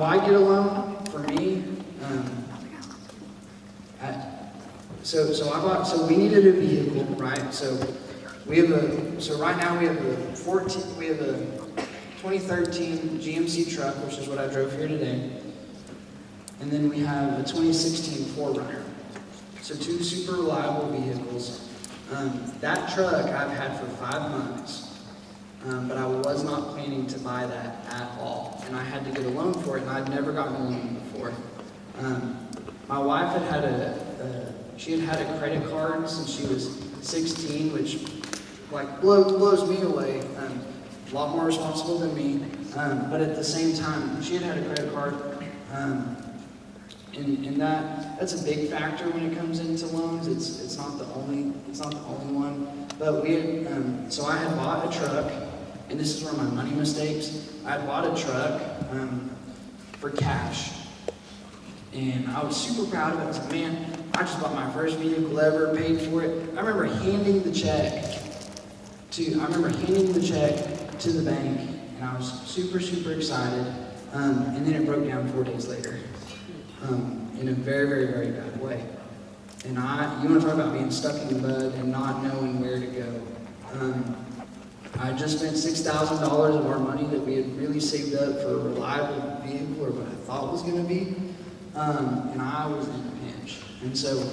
I get a loan, for me, so we needed a vehicle, right? So right now we have a 2013 GMC truck, which is what I drove here today. And then we have a 2016 4Runner. So two super reliable vehicles. That truck I've had for 5 months, but I was not planning to buy that at all. And I had to get a loan for it, and I'd never gotten a loan before. My wife had had a credit card since she was 16, which like blows me away. A lot more responsible than me, but at the same time, she had a credit card, and that's a big factor when it comes into loans. It's not the only one. But so I had bought a truck, and this is where my money mistakes. I had bought a truck for cash, and I was super proud of it. I was like, man, I just bought my first vehicle ever, paid for it. I remember handing the check to the bank, and I was super, super excited. And then it broke down 4 days later, in a very, very, very bad way. And you want to talk about being stuck in the mud and not knowing where to go. I just spent $6,000 of our money that we had really saved up for a reliable vehicle, or what I thought was going to be, and I was in a pinch. And so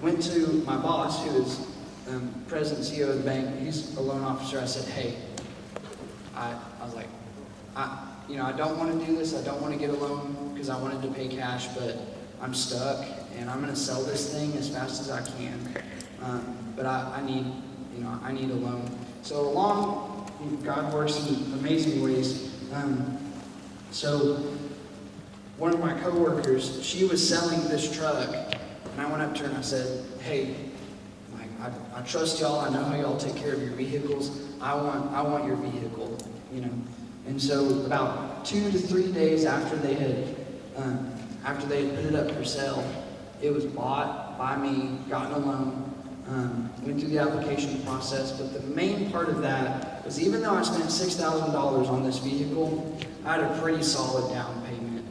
went to my boss, who is president and CEO of the bank. He's a loan officer. I said, hey, I was like, I don't want to do this. I don't want to get a loan because I wanted to pay cash, but I'm stuck, and I'm going to sell this thing as fast as I can. But I need a loan. So God works in amazing ways. So one of my coworkers, she was selling this truck, and I went up to her and I said, hey, I trust y'all. I know how y'all take care of your vehicles. I want your vehicle, And so about 2 to 3 days after they had put it up for sale, it was bought by me, gotten a loan, went through the application process. But the main part of that was, even though I spent $6,000 on this vehicle, I had a pretty solid down payment.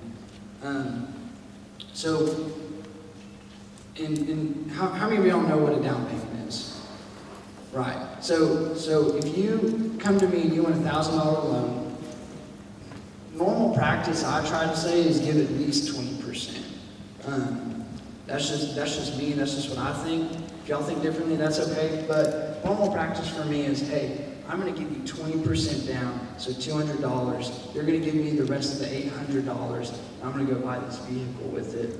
So, how many of y'all know what a down payment is? Right. So if you come to me and you want a $1,000 loan, normal practice, I try to say, is give at least 20%. That's just me. That's just what I think. If y'all think differently, that's okay. But normal practice for me is, hey, I'm going to give you 20% down, so $200. You're going to give me the rest of the $800. I'm going to go buy this vehicle with it.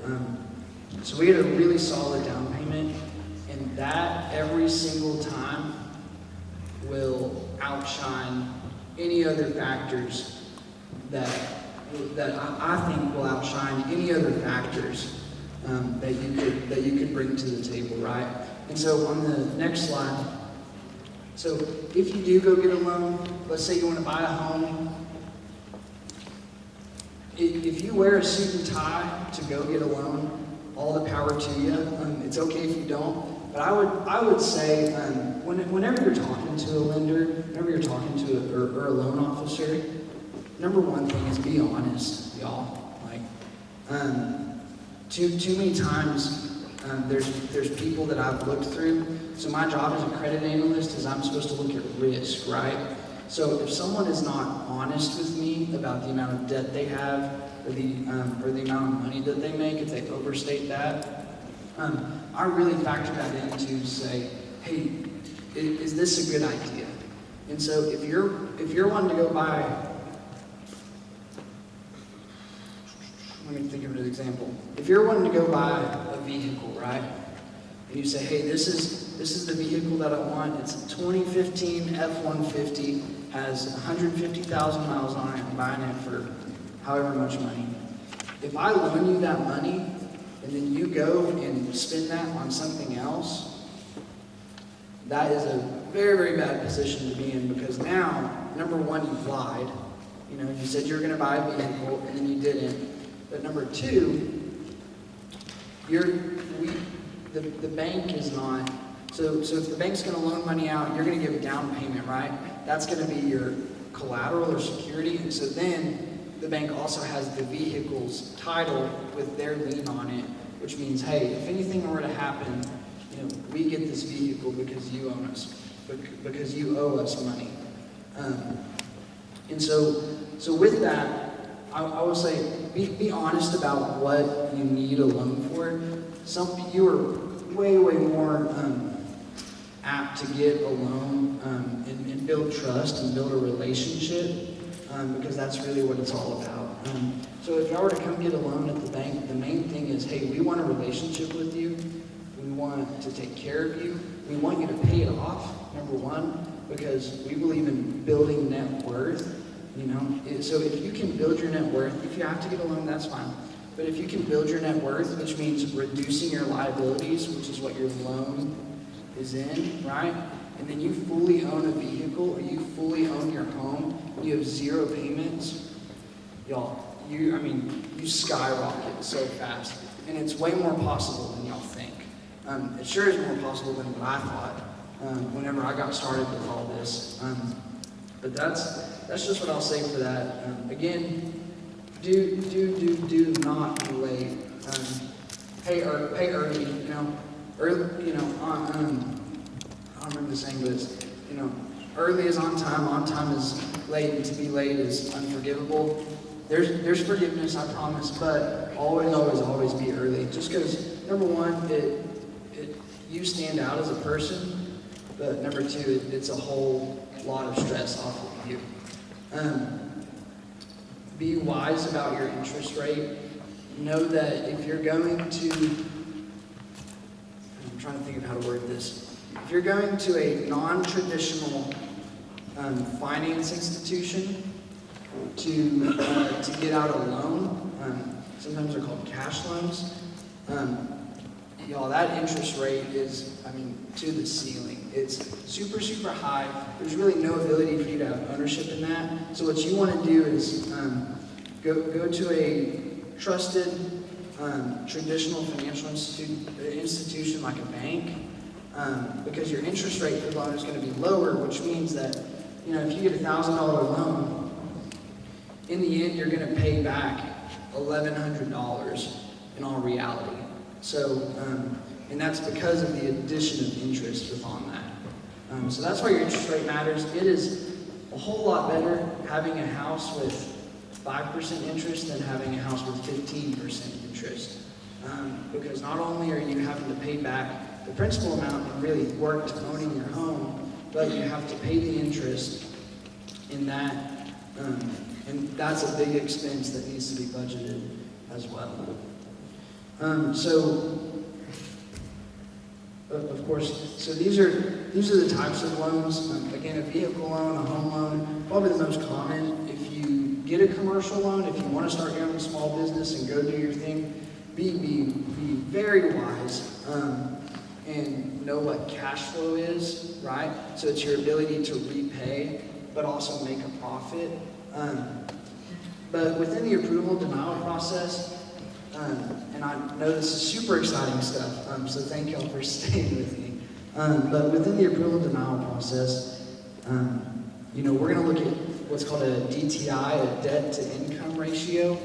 So we had a really solid down payment, and that every single time will outshine any other factors that I think will outshine any other factors that you could bring to the table, right? And so on the next slide, so if you do go get a loan, let's say you want to buy a home, if you wear a suit and tie to go get a loan, all the power to you. It's okay if you don't, but I would say whenever you're talking to a lender, whenever you're talking to a loan officer, number one thing is be honest, y'all. Like, too many times there's people that I've looked through. So my job as a credit analyst is I'm supposed to look at risk, right? So if someone is not honest with me about the amount of debt they have, or the amount of money that they make, if they overstate that, I really factor that in to say, hey, is this a good idea? And so if you're wanting to go buy, let me think of an example. If you're wanting to go buy a vehicle, right? And you say, hey, this is the vehicle that I want. It's a 2015 F-150, has 150,000 miles on it. I'm buying it for however much money. If I loan you that money, and then you go and spend that on something else, that is a very, very bad position to be in, because now, number one, you've lied. You said you were going to buy a vehicle, and then you didn't. But number two, the bank is not. So if the bank's going to loan money out, you're going to give a down payment, right? That's going to be your collateral or security. And so then the bank also has the vehicle's title with their lien on it, which means, hey, if anything were to happen, we get this vehicle because you own us, because you owe us money. And so with that, I will say, be honest about what you need a loan for. You are way more apt to get a loan and build trust and build a relationship because that's really what it's all about. So if y'all were to come get a loan at the bank, the main thing is, hey, we want a relationship with you. We want to take care of you. We want you to pay it off, number one, because we believe in building net worth. So if you can build your net worth, if you have to get a loan, that's fine. But if you can build your net worth, which means reducing your liabilities, which is what your loan is in, right? And then you fully own a vehicle, or you fully own your home, you have zero payments, y'all, you skyrocket so fast. And it's way more possible than y'all think. It sure is more possible than what I thought whenever I got started with all this. But that's just what I'll say for that. Again, do not be late. Pay early. Early. I don't remember the saying, but early is on time is late, and to be late is unforgivable. There's forgiveness, I promise, but always be early. Just because number one, you stand out as a person, but number two, it's a whole lot of stress off of you. Be wise about your interest rate. Know that if you're going to, I'm trying to think of how to word this. If you're going to a non-traditional finance institution to get out a loan, sometimes they're called cash loans, y'all, that interest rate is, to the ceiling. It's super high. There's really no ability for you to have ownership in that. So what you want to do is go to a trusted traditional financial institution like a bank, because your interest rate for the loan is going to be lower, which means that if you get a $1,000 loan, in the end you're going to pay back $1,100 in all reality. So, and that's because of the addition of interest on that. So that's why your interest rate matters. It is a whole lot better having a house with 5% interest than having a house with 15% interest. Because not only are you having to pay back the principal amount and really work to owning your home, but you have to pay the interest in that, and that's a big expense that needs to be budgeted as well. Of course, so these are the types of loans. Again, a vehicle loan, a home loan, probably the most common. If you get a commercial loan, if you want to start your own small business and go do your thing, be very wise and know what cash flow is, right? So it's your ability to repay, but also make a profit. But within the approval denial process, and I know this is super exciting stuff, so thank y'all for staying with me. But within the approval denial process, we're going to look at what's called a DTI, a debt to income ratio.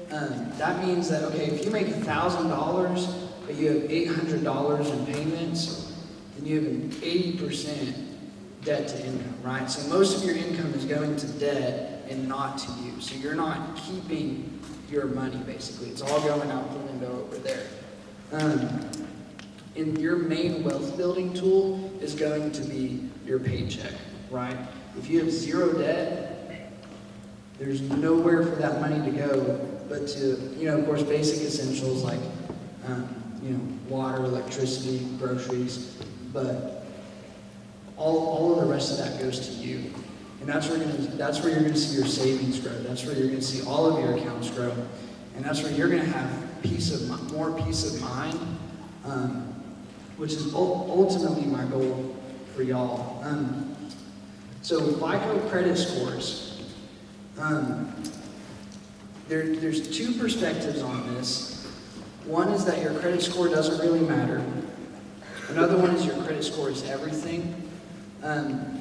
That means that, okay, if you make $1,000, but you have $800 in payments, then you have an 80% debt to income, right? So most of your income is going to debt and not to you. So you're not keeping your money, basically. It's all going out the window over there. And your main wealth building tool is going to be your paycheck, right? If you have zero debt, there's nowhere for that money to go but to, of course, basic essentials like, water, electricity, groceries, but all of the rest of that goes to you. And that's where you're going to see your savings grow. That's where you're going to see all of your accounts grow. And that's where you're going to have more peace of mind, which is ultimately my goal for y'all. So FICO credit scores. There's two perspectives on this. One is that your credit score doesn't really matter. Another one is your credit score is everything.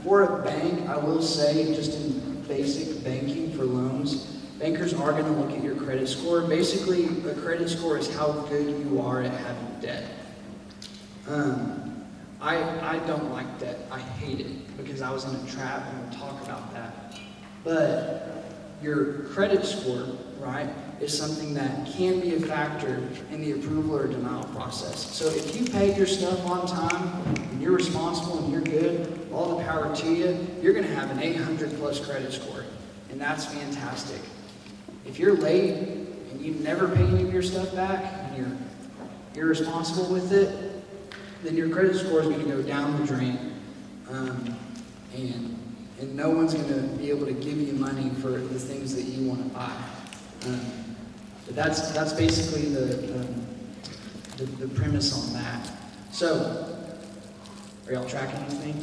For a bank, I will say, just in basic banking for loans, bankers are going to look at your credit score. Basically, a credit score is how good you are at having debt. I don't like debt. I hate it because I was in a trap, and we'll talk about that. But your credit score, right, is something that can be a factor in the approval or denial process. So if you pay your stuff on time, and you're responsible and you're good, all the power to you, you're going to have an 800 plus credit score. And that's fantastic. If you're late and you never pay any of your stuff back and you're irresponsible with it, then your credit score is going to go down the drain. And no one's going to be able to give you money for the things that you want to buy. But that's basically the premise on that. So, are y'all tracking with me?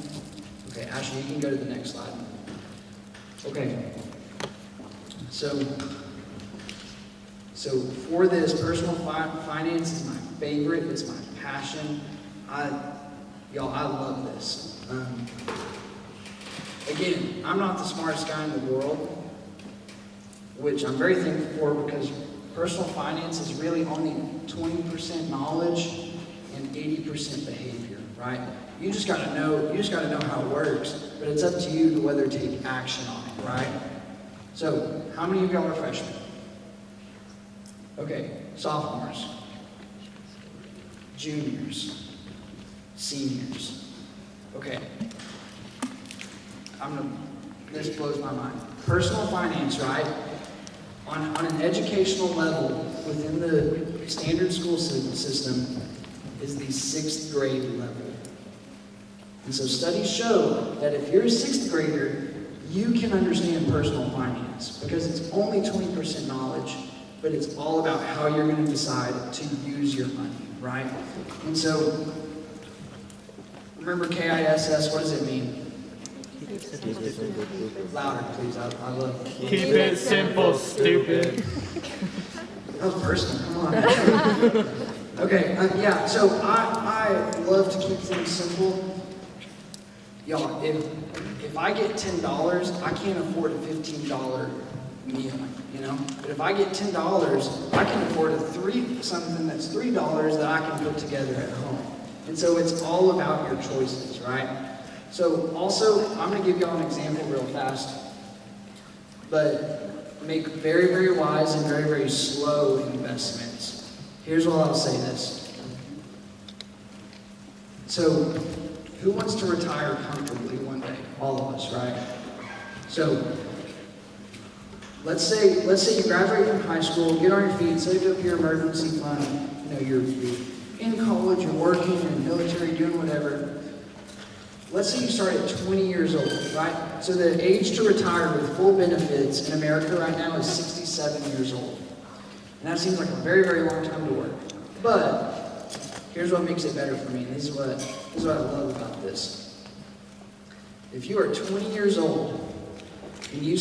Okay, Ashley, you can go to the next slide. Okay. So for this, personal finance is my favorite. It's my passion. I love this. Again, I'm not the smartest guy in the world, which I'm very thankful for, because personal finance is really only 20% knowledge and 80% behavior, right? You just gotta know how it works, but it's up to you to whether to take action on it, right? So, how many of y'all are freshmen? Okay, sophomores, juniors, seniors. Okay. This blows my mind. Personal finance, right? On an educational level within the standard school system is the 6th grade level. And so studies show that if you're a 6th grader, you can understand personal finance because it's only 20% knowledge, but it's all about how you're going to decide to use your money, right? And so, remember KISS, what does it mean? Louder, please. I love it. Keep it simple, stupid. That was personal. Come on. Okay, yeah, so I love to keep things simple. Y'all, if I get $10, I can't afford a $15 meal, you know? But if I get $10, I can afford something that's $3 that I can put together at home. And so it's all about your choices, right? So also, I'm going to give y'all an example real fast, but make very, very wise and very, very slow investments. Here's what I'll say this. So, who wants to retire comfortably one day? All of us, right? So, let's say you graduate from high school, get on your feet, save up your emergency fund, you know, you're in college, you're working, you're in the military, doing whatever. Let's say you start at 20 years old, right? So the age to retire with full benefits in America right now is 67 years old. And that seems like a very, very long time to work. But here's what makes it better for me. This is what I love about this. If you are 20 years old and you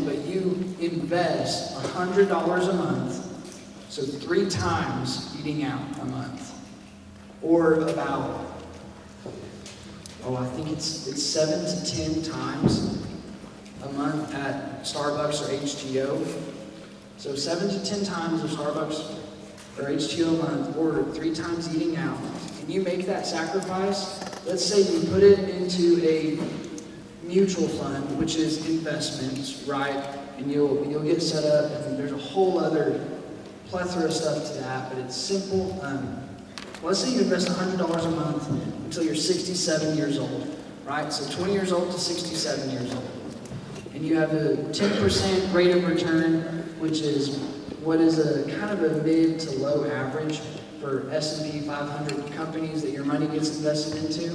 but you invest $100 a month, so 3 times eating out a month, or about I think it's 7 to 10 times a month at Starbucks or HTO. So 7 to 10 times of Starbucks or HTO a month, or 3 times eating out. And you make that sacrifice. Let's say you put it into a mutual fund, which is investments, right? And you'll get set up, and there's a whole other plethora of stuff to that, but it's simple. Let's say you invest $100 a month until you're 67 years old, right? So 20 years old to 67 years old. And you have a 10% rate of return, which is what is a kind of a mid to low average for S&P 500 companies that your money gets invested into.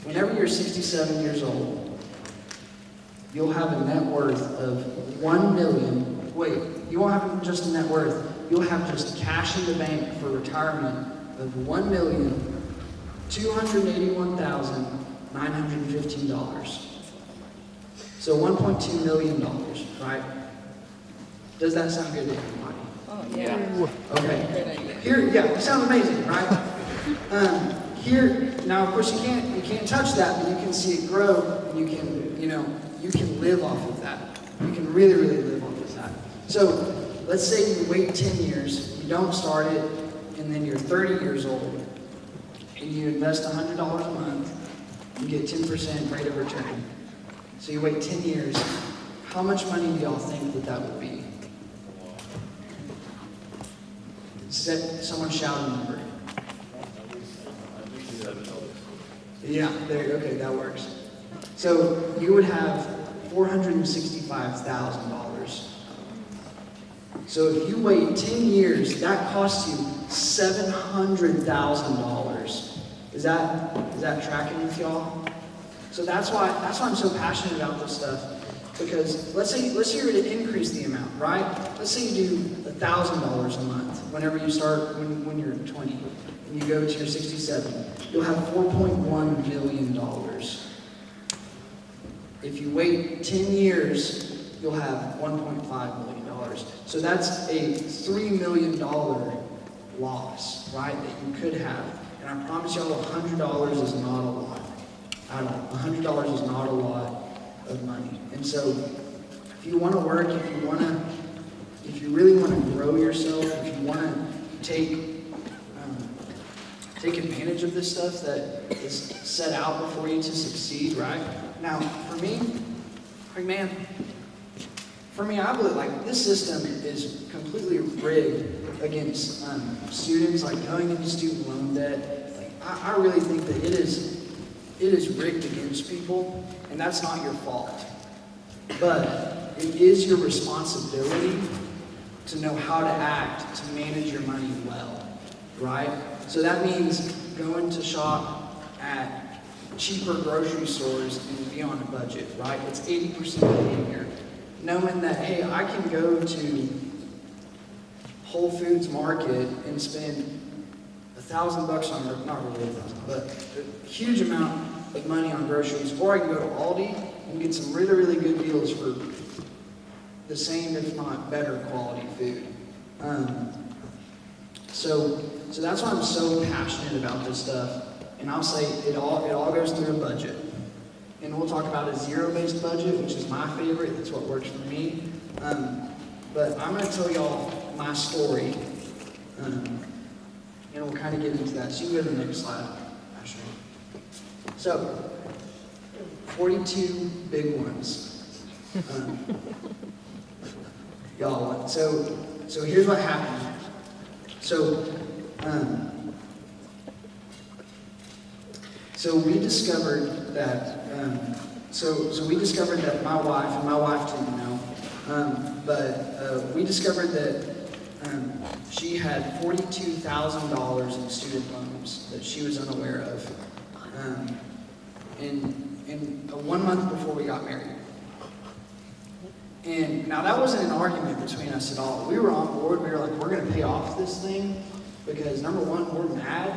Whenever you're 67 years old, you'll have a net worth of $1 million. Wait, you won't have just a net worth. You'll have just cash in the bank for retirement of $1,281,915. So $1.2 million, right? Does that sound good to everybody? Oh, yeah. Okay. Here, yeah, it sounds amazing, right? Here, now of course you can't touch that, but you can see it grow, and you can live off of that. You really, really live off of that. So let's say you wait 10 years, you don't start it, and then you're 30 years old, and you invest $100 a month, you get 10% rate of return. So you wait 10 years, how much money do y'all think that would be? Someone shout a number. Yeah, okay, that works. So you would have $465,000. So if you wait 10 years, that costs you $700,000. Is that tracking with y'all? So that's why I'm so passionate about this stuff. Because let's say you're going to increase the amount, right? Let's say you do $1,000 a month whenever you start when you're 20 and you go to your 67. You'll have $4.1 million. If you wait 10 years, you'll have $1.5 million. So that's a $3 million loss, right, that you could have. And I promise y'all, $100 is not a lot. I don't know, $100 is not a lot of money. And so if you want to work, if you really want to grow yourself, if you want to take advantage of this stuff that is set out before you to succeed, right? Now, for me, I believe like this system is completely rigged against students, like going into student loan debt. Like, I really think that it is rigged against people, and that's not your fault. But it is your responsibility to know how to act to manage your money well, right? So that means going to shop at cheaper grocery stores and be on a budget, right? It's 80% behavior. Knowing that, hey, I can go to Whole Foods Market and spend $1,000 on, not really 1,000, but a huge amount of money on groceries, or I can go to Aldi and get some really, really good deals for the same, if not better quality food. So that's why I'm so passionate about this stuff. And I'll say it all goes through a budget. And we'll talk about a zero-based budget, which is my favorite. That's what works for me. But I'm going to tell y'all my story, and we'll kind of get into that. So you can go to the next slide, Ashley. So, 42 big ones. Y'all, so here's what happened. So we discovered that. So we discovered that my wife didn't know, but we discovered that she had $42,000 in student loans that she was unaware of, in 1 month before we got married. And now that wasn't an argument between us at all. We were on board. We were like, we're going to pay off this thing because number one, we're mad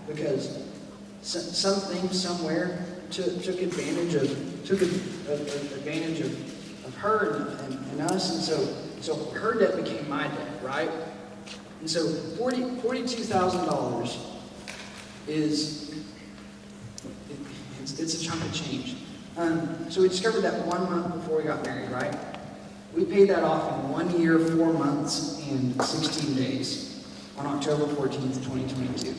because something somewhere took advantage of her and us, and so her debt became my debt, right? And so $42,000 it's a chunk of change. So we discovered that 1 month before we got married, right? We paid that off in 1 year, 4 months, and 16 days on October 14th, 2022.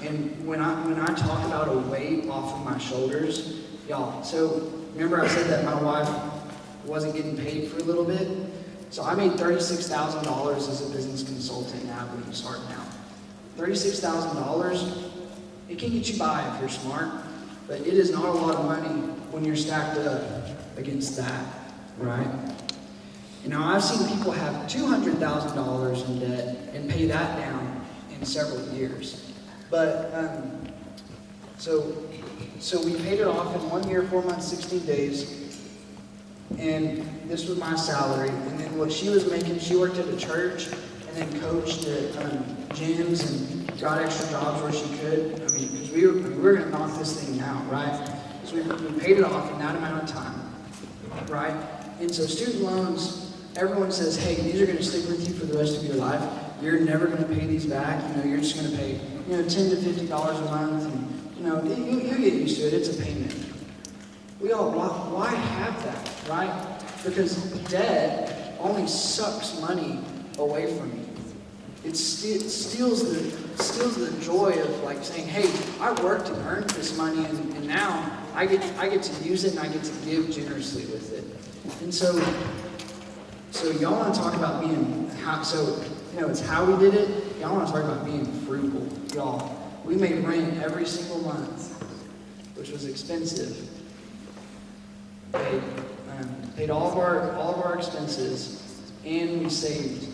And when I talk about a weight off of my shoulders, y'all, so remember I said that my wife wasn't getting paid for a little bit? So I made $36,000 as a business consultant now when you start now. $36,000, it can get you by if you're smart, but it is not a lot of money when you're stacked up against that, right? And now I've seen people have $200,000 in debt and pay that down in several years. But, so we paid it off in 1 year, 4 months, 16 days, and this was my salary. And then what she was making, she worked at a church and then coached at gyms and got extra jobs where she could. I mean, because we were going to knock this thing out, right? So we paid it off in that amount of time, right? And so student loans, everyone says, hey, these are going to stick with you for the rest of your life. You're never going to pay these back. You know, you're just going to pay, $10 to $50 a month, and you get used to it. It's a payment. Why have that, right? Because debt only sucks money away from you. It steals the joy of like saying, hey, I worked and earned this money, and now I get to use it and I get to give generously with it. And so y'all want to talk about being it's how we did it. Y'all want to talk about being frugal, y'all. We made rent every single month, which was expensive. Paid all of our expenses, and we saved,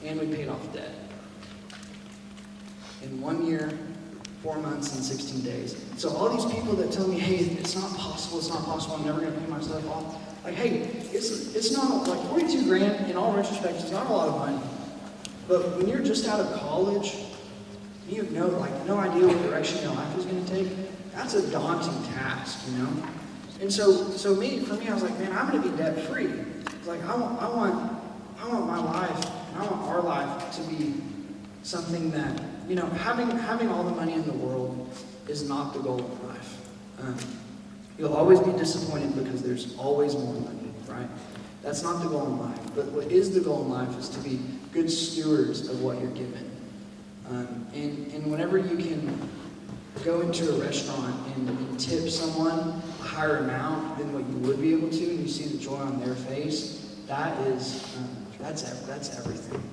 and we paid off debt. In 1 year, 4 months, and 16 days. So all these people that tell me, hey, it's not possible, I'm never gonna pay myself off. Like, hey, it's not, like 42 grand, in all retrospect, is not a lot of money. But when you're just out of college, you have no idea what direction your life is gonna take, that's a daunting task, you know? And so for me, I was like, man, I'm gonna be debt free. It's like I want my life, and I want our life to be something that, having all the money in the world is not the goal of life. You'll always be disappointed because there's always more money, right? That's not the goal in life. But what is the goal in life is to be good stewards of what you're given. And whenever you can go into a restaurant and tip someone a higher amount than what you would be able to, and you see the joy on their face, that's everything.